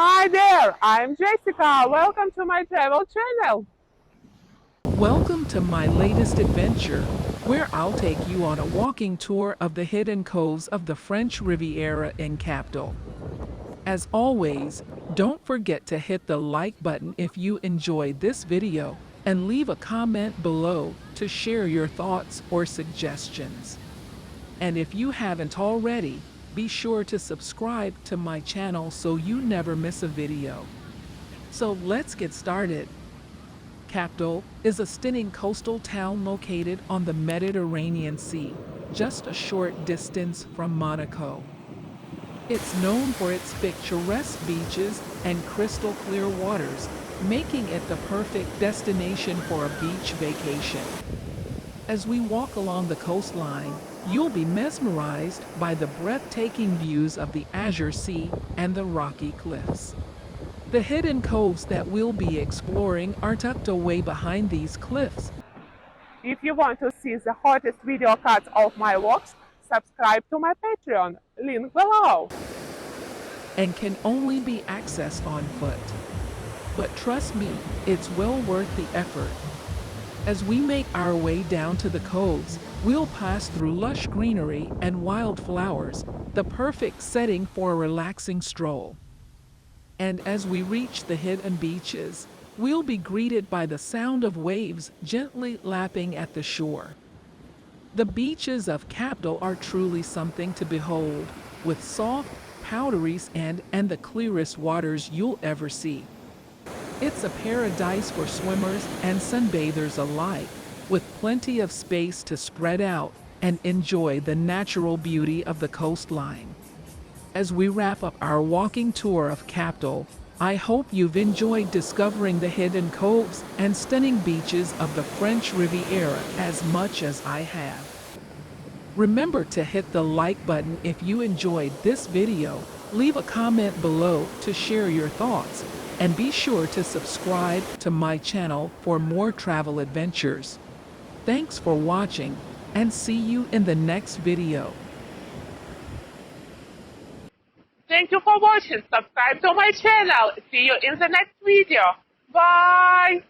Hi there, I'm Jessica. Welcome to my travel channel. Welcome to my latest adventure, where I'll take you on a walking tour of the hidden coves of the French Riviera in Captal. As always, don't forget to hit the like button if you enjoyed this video, and leave a comment below to share your thoughts or suggestions. And if you haven't already, be sure to subscribe to my channel so you never miss a video. So let's get started. Captal is a stunning coastal town located on the Mediterranean Sea, just a short distance from Monaco. It's known for its picturesque beaches and crystal clear waters, making it the perfect destination for a beach vacation. As we walk along the coastline, you'll be mesmerized by the breathtaking views of the azure sea and the rocky cliffs. The hidden coves that we'll be exploring are tucked away behind these cliffs. If you want to see the hottest video cuts of my walks, subscribe to my Patreon, link below. And can only be accessed on foot. But trust me, it's well worth the effort. As we make our way down to the coves, we'll pass through lush greenery and wildflowers, the perfect setting for a relaxing stroll. And as we reach the hidden beaches, we'll be greeted by the sound of waves gently lapping at the shore. The beaches of Captal are truly something to behold, with soft, powdery sand and the clearest waters you'll ever see. It's a paradise for swimmers and sunbathers alike, with plenty of space to spread out and enjoy the natural beauty of the coastline. As we wrap up our walking tour of Captal, I hope you've enjoyed discovering the hidden coves and stunning beaches of the French Riviera as much as I have. Remember to hit the like button if you enjoyed this video, leave a comment below to share your thoughts, and be sure to subscribe to my channel for more travel adventures. Thanks for watching, and see you in the next video. Thank you for watching. Subscribe to my channel. See you in the next video. Bye.